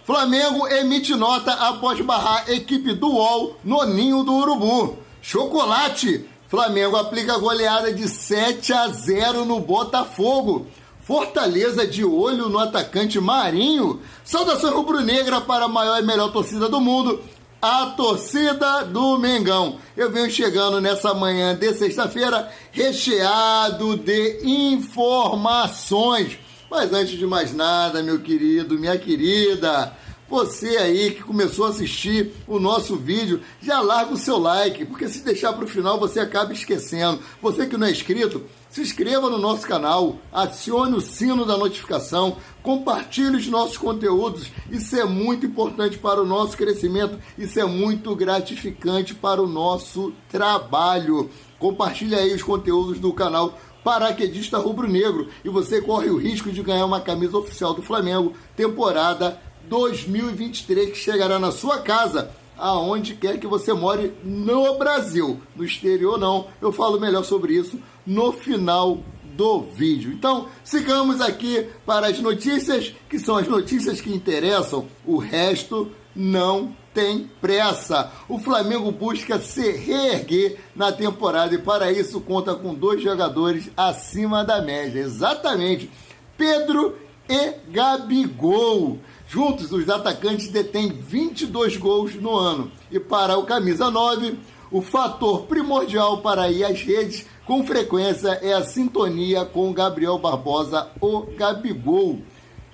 Flamengo emite nota após barrar equipe do UOL no Ninho do Urubu. Chocolate. Flamengo aplica goleada de 7-0 no Botafogo. Fortaleza de olho no atacante Marinho. Saudações rubro-negra para a maior e melhor torcida do mundo, a torcida do Mengão. Eu venho chegando nessa manhã de sexta-feira recheado de informações. Mas antes de mais nada, meu querido, minha querida, você aí que começou a assistir o nosso vídeo, já larga o seu like, porque se deixar para o final você acaba esquecendo. Você que não é inscrito, se inscreva no nosso canal, acione o sino da notificação, compartilhe os nossos conteúdos. Isso é muito importante para o nosso crescimento, isso é muito gratificante para o nosso trabalho. Compartilhe aí os conteúdos do canal Paraquedista Rubro-Negro e você corre o risco de ganhar uma camisa oficial do Flamengo, temporada 2023, que chegará na sua casa, aonde quer que você more no Brasil, no exterior não. Eu falo melhor sobre isso no final do vídeo. Então, sigamos aqui para as notícias, que são as notícias que interessam. O resto não tem pressa. O Flamengo busca se reerguer na temporada e para isso conta com 2 jogadores acima da média. Exatamente, Pedro e Gabigol. Juntos, os atacantes detêm 22 gols no ano. E para o camisa 9, o fator primordial para ir às redes com frequência é a sintonia com o Gabriel Barbosa, o Gabigol.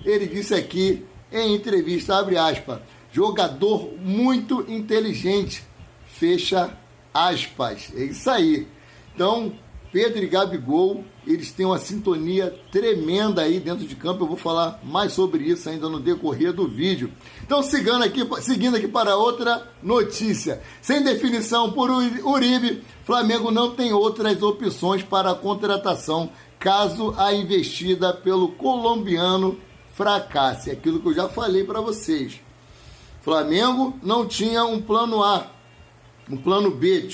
Ele disse aqui em entrevista, abre aspas, jogador muito inteligente, fecha aspas. É isso aí. Então, Pedro e Gabigol, eles têm uma sintonia tremenda aí dentro de campo. Eu vou falar mais sobre isso ainda no decorrer do vídeo. Então, seguindo aqui para outra notícia. Sem definição por Uribe, Flamengo não tem outras opções para a contratação caso a investida pelo colombiano fracasse. Aquilo que eu já falei para vocês. Flamengo não tinha um plano B,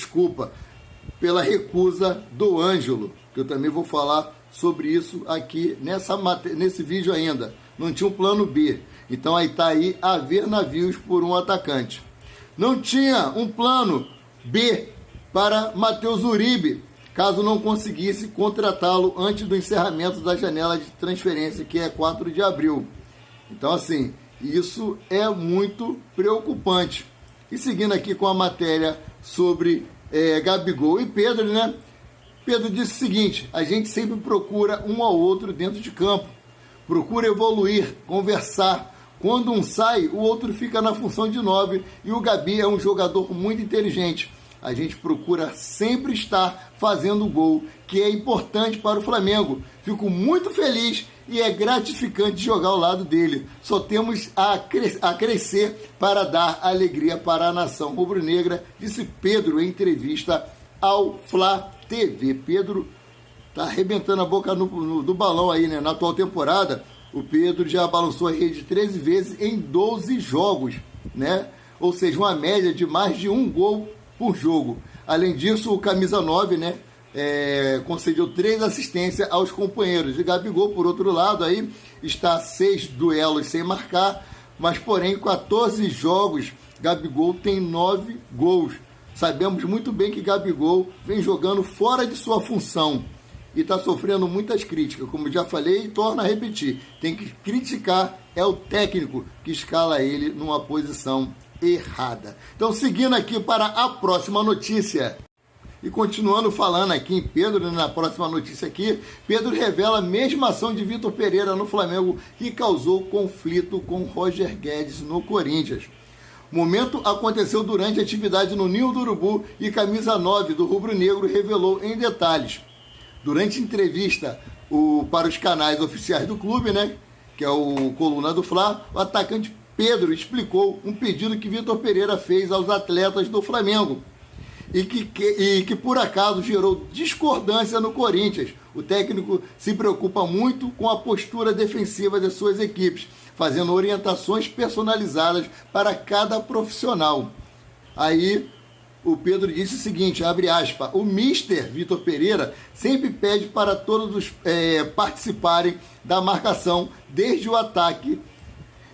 pela recusa do Ângelo, que eu também vou falar sobre isso aqui nesse vídeo ainda. Não tinha um plano B. Então aí está aí a ver navios por um atacante. Não tinha um plano B para Matheus Uribe, caso não conseguisse contratá-lo antes do encerramento da janela de transferência, que é 4 de abril. Então, assim, isso é muito preocupante. E seguindo aqui com a matéria sobre Gabigol e Pedro, né? Pedro disse o seguinte: a gente sempre procura um ao outro dentro de campo, procura evoluir, conversar. Quando um sai, o outro fica na função de 9 e o Gabi é um jogador muito inteligente. A gente procura sempre estar fazendo gol, que é importante para o Flamengo. Fico muito feliz e é gratificante jogar ao lado dele. Só temos a crescer para dar alegria para a nação rubro-negra, disse Pedro em entrevista ao Flá TV. Pedro tá arrebentando a boca do balão aí, né? Na atual temporada, o Pedro já balançou a rede 13 vezes em 12 jogos, né? Ou seja, uma média de mais de 1 gol por jogo. Além disso, o camisa 9, né? Concedeu 3 assistências aos companheiros. E Gabigol, por outro lado, aí está 6 duelos sem marcar, mas porém 14 jogos, Gabigol tem 9 gols. Sabemos muito bem que Gabigol vem jogando fora de sua função e está sofrendo muitas críticas, como já falei e torno a repetir. Tem que criticar, é o técnico que escala ele numa posição errada. Então, seguindo aqui para a próxima notícia. E continuando falando aqui em Pedro, na próxima notícia aqui, Pedro revela a mesma ação de Vitor Pereira no Flamengo que causou conflito com Roger Guedes no Corinthians. O momento aconteceu durante a atividade no Ninho do Urubu e camisa 9 do Rubro Negro revelou em detalhes. Durante entrevista para os canais oficiais do clube, né, que é o Coluna do Fla, o atacante Pedro explicou um pedido que Vitor Pereira fez aos atletas do Flamengo e que por acaso gerou discordância no Corinthians. O técnico se preocupa muito com a postura defensiva das suas equipes, fazendo orientações personalizadas para cada profissional. Aí o Pedro disse o seguinte, abre aspas, o Mister Vitor Pereira sempre pede para todos participarem da marcação, desde o ataque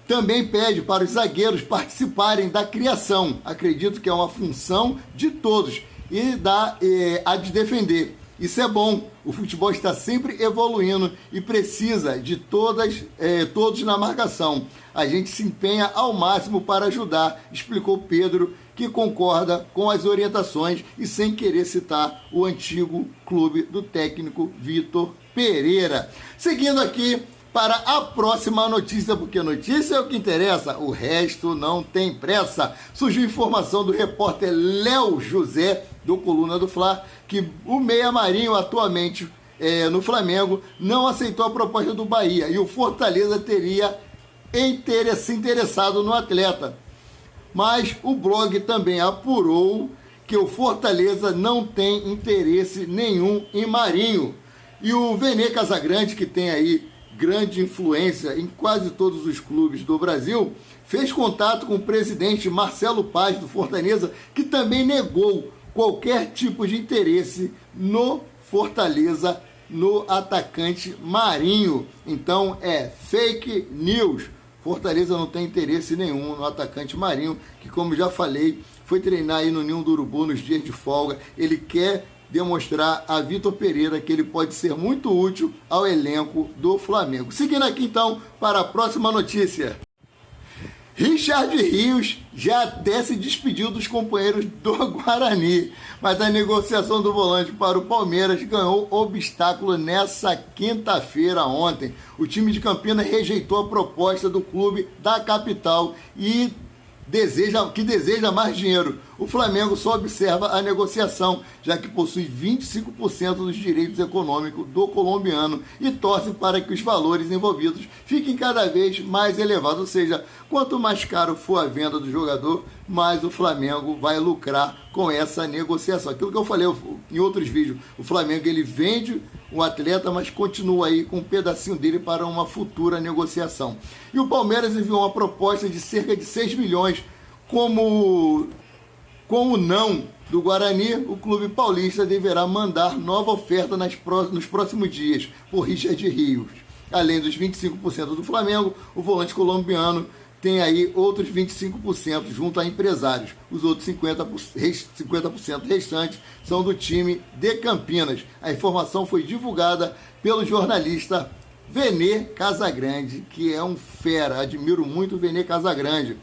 Também pede para os zagueiros participarem da criação. Acredito que é uma função de todos e a de defender. Isso é bom. O futebol está sempre evoluindo e precisa de todos na marcação. A gente se empenha ao máximo para ajudar, explicou Pedro, que concorda com as orientações e sem querer citar o antigo clube do técnico Vitor Pereira. Seguindo aqui para a próxima notícia, porque notícia é o que interessa, o resto não tem pressa. Surgiu informação do repórter Léo José, do Coluna do Fla, que o Meia Marinho, atualmente no Flamengo, não aceitou a proposta do Bahia e o Fortaleza teria se interessado no atleta. Mas o blog também apurou que o Fortaleza não tem interesse nenhum em Marinho. E o Vene Casagrande, que tem aí grande influência em quase todos os clubes do Brasil, fez contato com o presidente Marcelo Paz do Fortaleza, que também negou qualquer tipo de interesse no Fortaleza, no atacante Marinho. Então é fake news. Fortaleza não tem interesse nenhum no atacante Marinho, que, como já falei, foi treinar aí no Ninho do Urubu nos dias de folga. Ele quer demonstrar a Vitor Pereira que ele pode ser muito útil ao elenco do Flamengo. Seguindo aqui então para a próxima notícia. Richard Rios já até se despediu dos companheiros do Guarani, mas a negociação do volante para o Palmeiras ganhou obstáculo nessa quinta-feira ontem. O time de Campinas rejeitou a proposta do clube da capital e deseja mais dinheiro. O Flamengo só observa a negociação, já que possui 25% dos direitos econômicos do colombiano e torce para que os valores envolvidos fiquem cada vez mais elevados. Ou seja, quanto mais caro for a venda do jogador, mais o Flamengo vai lucrar com essa negociação. Aquilo que eu falei em outros vídeos, o Flamengo ele vende o atleta, mas continua aí com um pedacinho dele para uma futura negociação. E o Palmeiras enviou uma proposta de cerca de 6 milhões. Com o não do Guarani, o clube paulista deverá mandar nova oferta nos próximos dias por Richard Rios. Além dos 25% do Flamengo, o volante colombiano tem aí outros 25% junto a empresários. Os outros 50% restantes são do time de Campinas. A informação foi divulgada pelo jornalista Vene Casagrande, que é um fera. Admiro muito o Vene Casagrande.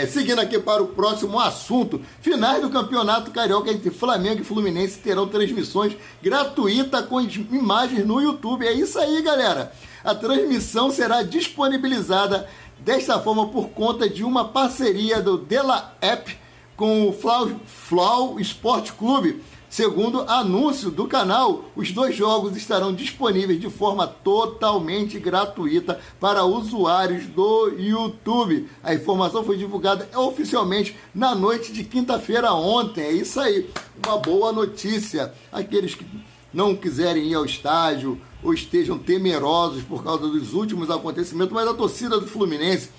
Seguindo aqui para o próximo assunto, finais do Campeonato Carioca entre Flamengo e Fluminense terão transmissões gratuitas com imagens no YouTube. É isso aí, galera. A transmissão será disponibilizada desta forma por conta de uma parceria do Dela App com o Flau Esporte Clube. Segundo anúncio do canal, os 2 jogos estarão disponíveis de forma totalmente gratuita para usuários do YouTube. A informação foi divulgada oficialmente na noite de quinta-feira ontem. É isso aí, uma boa notícia. Aqueles que não quiserem ir ao estádio ou estejam temerosos por causa dos últimos acontecimentos, mas a torcida do Fluminense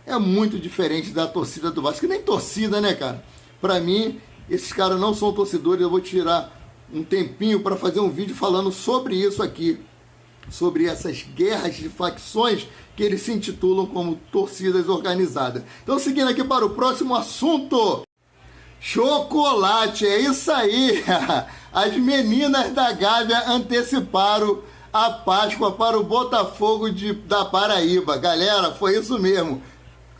é muito diferente da torcida do Vasco. Nem torcida, né, cara? Para mim, esses caras não são torcedores. Eu vou tirar um tempinho para fazer um vídeo falando sobre isso aqui, sobre essas guerras de facções que eles se intitulam como torcidas organizadas. Então, seguindo aqui para o próximo assunto. Chocolate, é isso aí. As meninas da Gávea anteciparam a Páscoa para o Botafogo da Paraíba. Galera, foi isso mesmo.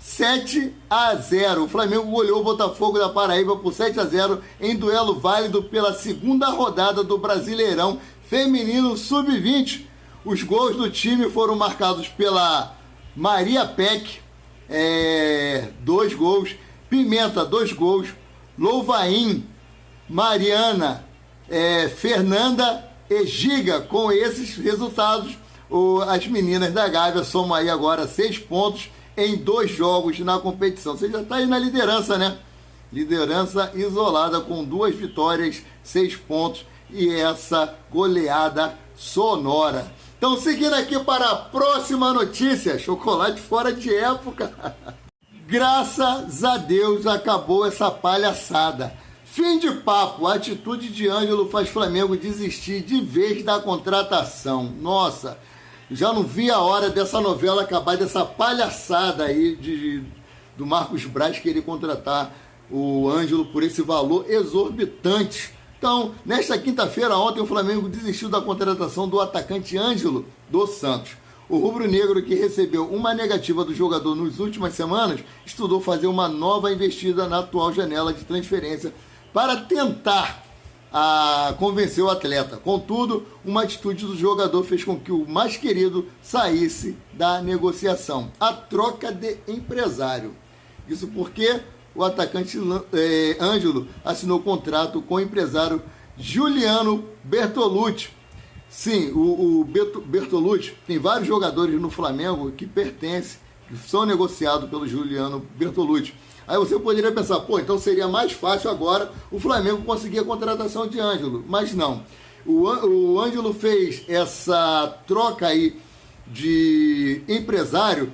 7-0. O Flamengo goleou o Botafogo da Paraíba por 7-0 em duelo válido pela segunda rodada do Brasileirão Feminino Sub-20. Os gols do time foram marcados pela Maria Peck, 2 gols, Pimenta, 2 gols, Louvain, Mariana, Fernanda e Giga. Com esses resultados, as meninas da Gávea somam aí agora 6 pontos em 2 jogos na competição. Você já está aí na liderança, né? Liderança isolada com 2 vitórias, 6 pontos e essa goleada sonora. Então, seguindo aqui para a próxima notícia, chocolate fora de época. Graças a Deus acabou essa palhaçada. Fim de papo, a atitude de Ângelo faz Flamengo desistir de vez da contratação. Nossa, Já não vi a hora dessa novela acabar, dessa palhaçada aí do Marcos Braz querer contratar o Ângelo por esse valor exorbitante. Então, nesta quinta-feira, ontem, o Flamengo desistiu da contratação do atacante Ângelo do Santos. O rubro-negro, que recebeu uma negativa do jogador nas últimas semanas, estudou fazer uma nova investida na atual janela de transferência para tentar convencer o atleta. Contudo, uma atitude do jogador fez com que o mais querido saísse da negociação. A troca de empresário. Isso porque o atacante Ângelo assinou contrato com o empresário Giuliano Bertolucci. Sim, o Bertolucci tem vários jogadores no Flamengo que são negociados pelo Giuliano Bertolucci. Aí você poderia pensar, pô, então seria mais fácil agora o Flamengo conseguir a contratação de Ângelo. Mas não. O Ângelo fez essa troca aí de empresário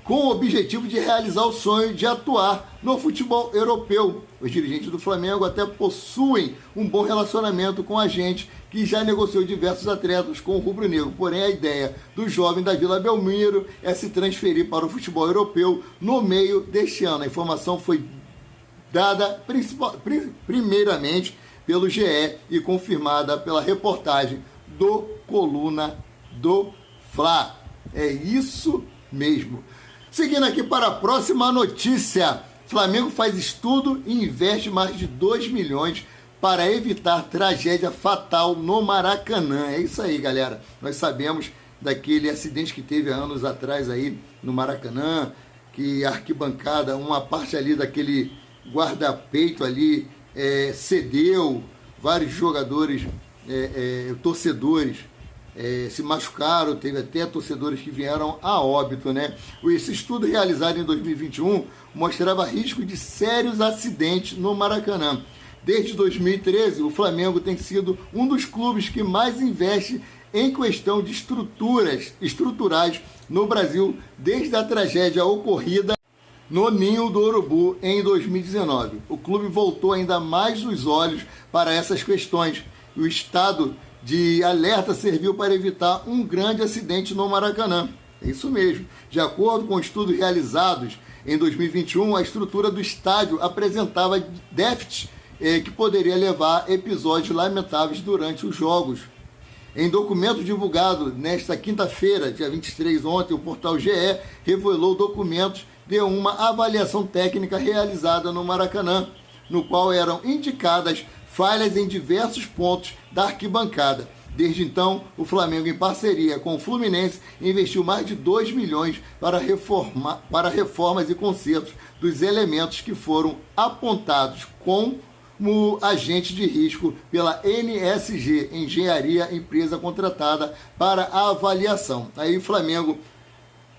com o objetivo de realizar o sonho de atuar no futebol europeu. Os dirigentes do Flamengo até possuem um bom relacionamento com a gente, que já negociou diversos atletas com o rubro-negro. Porém, a ideia do jovem da Vila Belmiro é se transferir para o futebol europeu no meio deste ano. A informação foi dada primeiramente pelo GE e confirmada pela reportagem do Coluna do Fla. É isso mesmo. Seguindo aqui para a próxima notícia. Flamengo faz estudo e investe mais de 2 milhões para evitar tragédia fatal no Maracanã. É isso aí, galera. Nós sabemos daquele acidente que teve há anos atrás aí no Maracanã, que a arquibancada, uma parte ali daquele guarda-peito ali cedeu, vários jogadores, torcedores se machucaram, teve até torcedores que vieram a óbito, né? Esse estudo realizado em 2021 mostrava risco de sérios acidentes no Maracanã. Desde 2013, o Flamengo tem sido um dos clubes que mais investe em questão de estruturais no Brasil, desde a tragédia ocorrida no Ninho do Urubu em 2019. O clube voltou ainda mais os olhos para essas questões. O estado de alerta serviu para evitar um grande acidente no Maracanã. É isso mesmo. De acordo com estudos realizados em 2021, a estrutura do estádio apresentava déficits que poderia levar a episódios lamentáveis durante os jogos. Em documento divulgado nesta quinta-feira, dia 23, ontem, o portal GE revelou documentos de uma avaliação técnica realizada no Maracanã, no qual eram indicadas falhas em diversos pontos da arquibancada. Desde então, o Flamengo, em parceria com o Fluminense, investiu mais de 2 milhões para reformas e consertos dos elementos que foram apontados como agente de risco pela NSG, Engenharia, empresa contratada para a avaliação. Aí o Flamengo,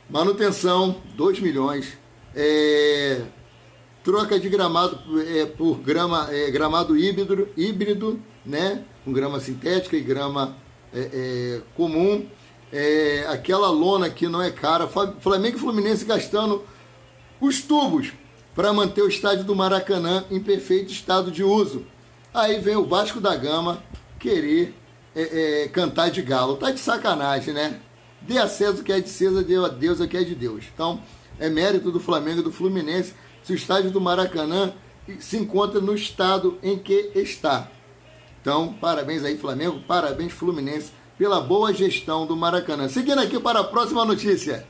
manutenção, 2 milhões, troca de gramado por gramado híbrido, né? Com grama sintética e grama comum. Aquela lona que não é cara. Flamengo e Fluminense gastando os tubos para manter o estádio do Maracanã em perfeito estado de uso. Aí vem o Vasco da Gama querer cantar de galo. Tá de sacanagem, né? Dê a César o que é de César, dê a Deus o que é de Deus. Então, é mérito do Flamengo e do Fluminense se o estádio do Maracanã se encontra no estado em que está. Então, parabéns aí, Flamengo, parabéns, Fluminense, pela boa gestão do Maracanã. Seguindo aqui para a próxima notícia.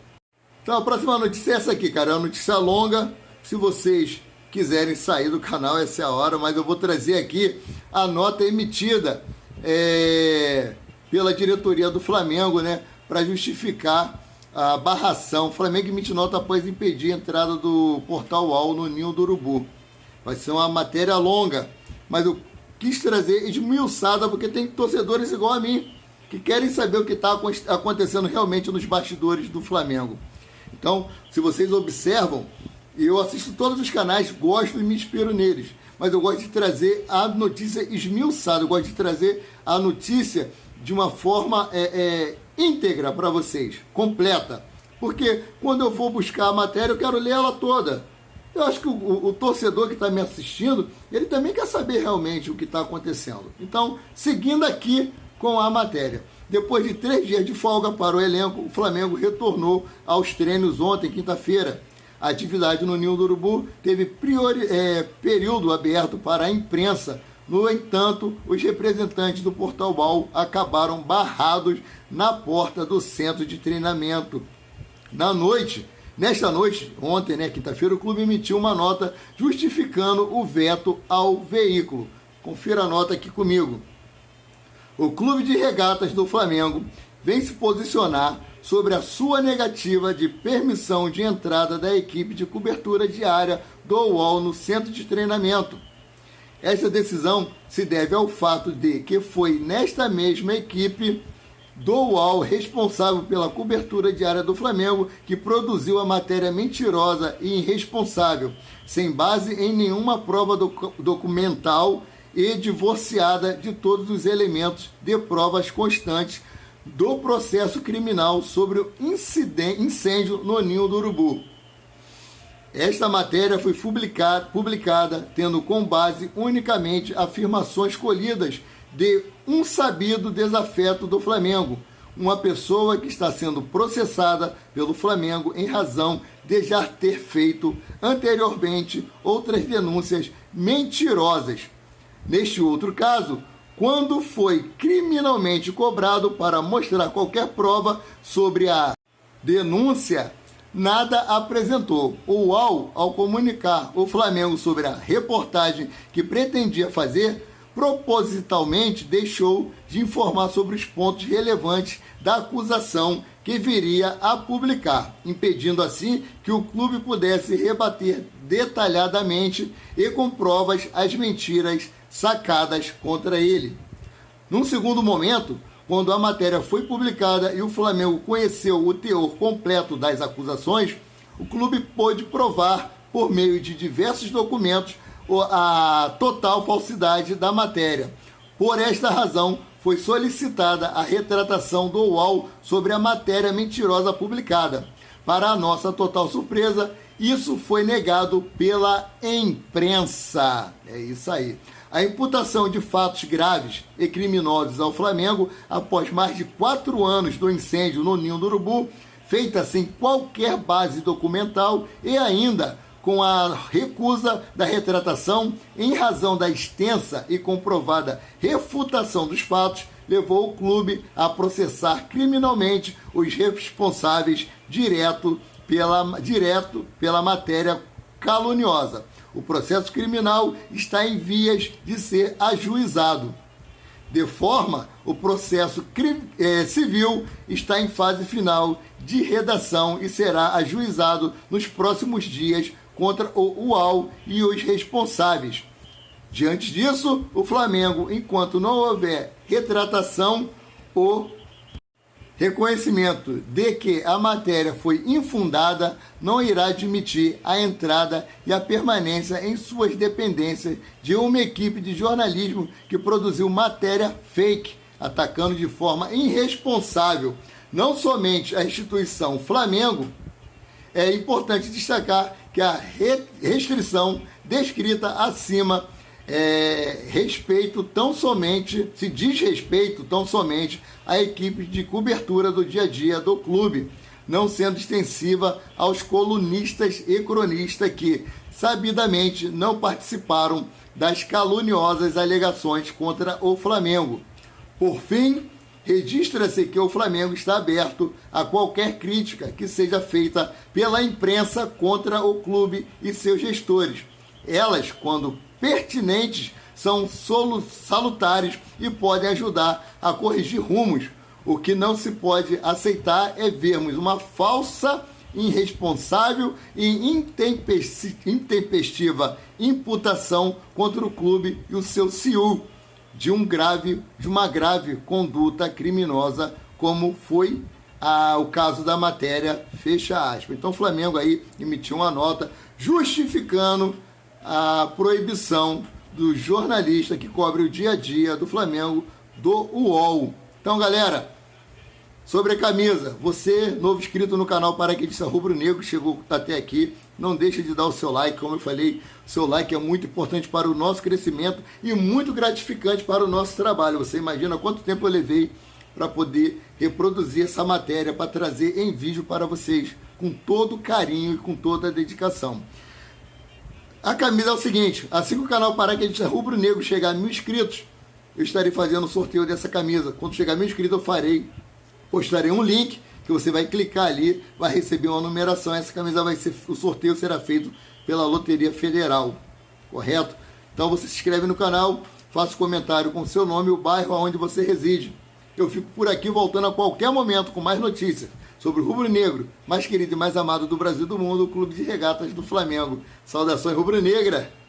Então, a próxima notícia é essa aqui, cara. É uma notícia longa. Se vocês quiserem sair do canal, essa é a hora, mas eu vou trazer aqui a nota emitida pela diretoria do Flamengo, né, para justificar a barração. O Flamengo emite nota após impedir a entrada do Portal UOL no Ninho do Urubu. Vai ser uma matéria longa, mas eu quis trazer esmiuçada porque tem torcedores igual a mim que querem saber o que está acontecendo realmente nos bastidores do Flamengo. Então, se vocês observam, eu assisto todos os canais, gosto e me inspiro neles, mas eu gosto de trazer a notícia esmiuçada, eu gosto de trazer a notícia de uma forma íntegra para vocês, completa, porque quando eu for buscar a matéria eu quero ler ela toda. Eu acho que o torcedor que está me assistindo, ele também quer saber realmente o que está acontecendo. Então, seguindo aqui com a matéria. Depois de 3 dias de folga para o elenco, o Flamengo retornou aos treinos ontem, quinta-feira. A atividade no Ninho do Urubu teve período aberto para a imprensa. No entanto, os representantes do Portal UOL acabaram barrados na porta do centro de treinamento. Nesta noite, ontem, quinta-feira, o clube emitiu uma nota justificando o veto ao veículo. Confira a nota aqui comigo. O Clube de Regatas do Flamengo vem se posicionar sobre a sua negativa de permissão de entrada da equipe de cobertura diária do UOL no centro de treinamento. Esta decisão se deve ao fato de que foi nesta mesma equipe do UOL responsável pela cobertura diária do Flamengo que produziu a matéria mentirosa e irresponsável, sem base em nenhuma prova documental e divorciada de todos os elementos de provas constantes do processo criminal sobre o incêndio no Ninho do Urubu. Esta matéria foi publicada tendo como base unicamente afirmações colhidas de um sabido desafeto do Flamengo, uma pessoa que está sendo processada pelo Flamengo em razão de já ter feito anteriormente outras denúncias mentirosas. Neste outro caso, quando foi criminalmente cobrado para mostrar qualquer prova sobre a denúncia, nada apresentou. O UOL, ao comunicar o Flamengo sobre a reportagem que pretendia fazer, propositalmente deixou de informar sobre os pontos relevantes da acusação que viria a publicar, impedindo assim que o clube pudesse rebater detalhadamente e com provas as mentiras sacadas contra ele. Num segundo momento, quando a matéria foi publicada e o Flamengo conheceu o teor completo das acusações, o clube pôde provar, por meio de diversos documentos, a total falsidade da matéria. Por esta razão, foi solicitada a retratação do UOL sobre a matéria mentirosa publicada. Para a nossa total surpresa, isso foi negado pela imprensa. É isso aí. A imputação de fatos graves e criminosos ao Flamengo após mais de 4 anos do incêndio no Ninho do Urubu, feita sem qualquer base documental e ainda com a recusa da retratação em razão da extensa e comprovada refutação dos fatos, levou o clube a processar criminalmente os responsáveis direto pela matéria caluniosa. O processo criminal está em vias de ser ajuizado. De forma, o processo civil está em fase final de redação e será ajuizado nos próximos dias contra o UOL e os responsáveis. Diante disso, o Flamengo, enquanto não houver retratação ou reconhecimento de que a matéria foi infundada, não irá admitir a entrada e a permanência em suas dependências de uma equipe de jornalismo que produziu matéria fake, atacando de forma irresponsável não somente a instituição Flamengo. É importante destacar que a restrição descrita acima se diz respeito tão somente à equipe de cobertura do dia a dia do clube, não sendo extensiva aos colunistas e cronistas que, sabidamente, não participaram das caluniosas alegações contra o Flamengo. Por fim, registra-se que o Flamengo está aberto a qualquer crítica que seja feita pela imprensa contra o clube e seus gestores. Elas, quando pertinentes, são salutares e podem ajudar a corrigir rumos. O que não se pode aceitar é vermos uma falsa, irresponsável e intempestiva imputação contra o clube e o seu CEO de uma grave conduta criminosa, como foi o caso da matéria, fecha aspas. Então o Flamengo aí emitiu uma nota justificando a proibição do jornalista que cobre o dia a dia do Flamengo, do UOL. Então, galera, sobre a camisa, você, novo inscrito no canal Paraquedista Rubro Negro, chegou até aqui, não deixe de dar o seu like. Como eu falei, o seu like é muito importante para o nosso crescimento e muito gratificante para o nosso trabalho. Você imagina quanto tempo eu levei para poder reproduzir essa matéria, para trazer em vídeo para vocês, com todo carinho e com toda a dedicação. A camisa é o seguinte: assim que o canal Paraquedista Rubro Negro chegar a 1000 inscritos, eu estarei fazendo o sorteio dessa camisa. Quando chegar a 1000 inscritos, eu postarei um link que você vai clicar ali, vai receber uma numeração. Essa camisa o sorteio será feito pela Loteria Federal, correto? Então você se inscreve no canal, faça um comentário com o seu nome e o bairro onde você reside. Eu fico por aqui voltando a qualquer momento com mais notícias sobre o rubro-negro, mais querido e mais amado do Brasil e do mundo, o Clube de Regatas do Flamengo. Saudações rubro-negra!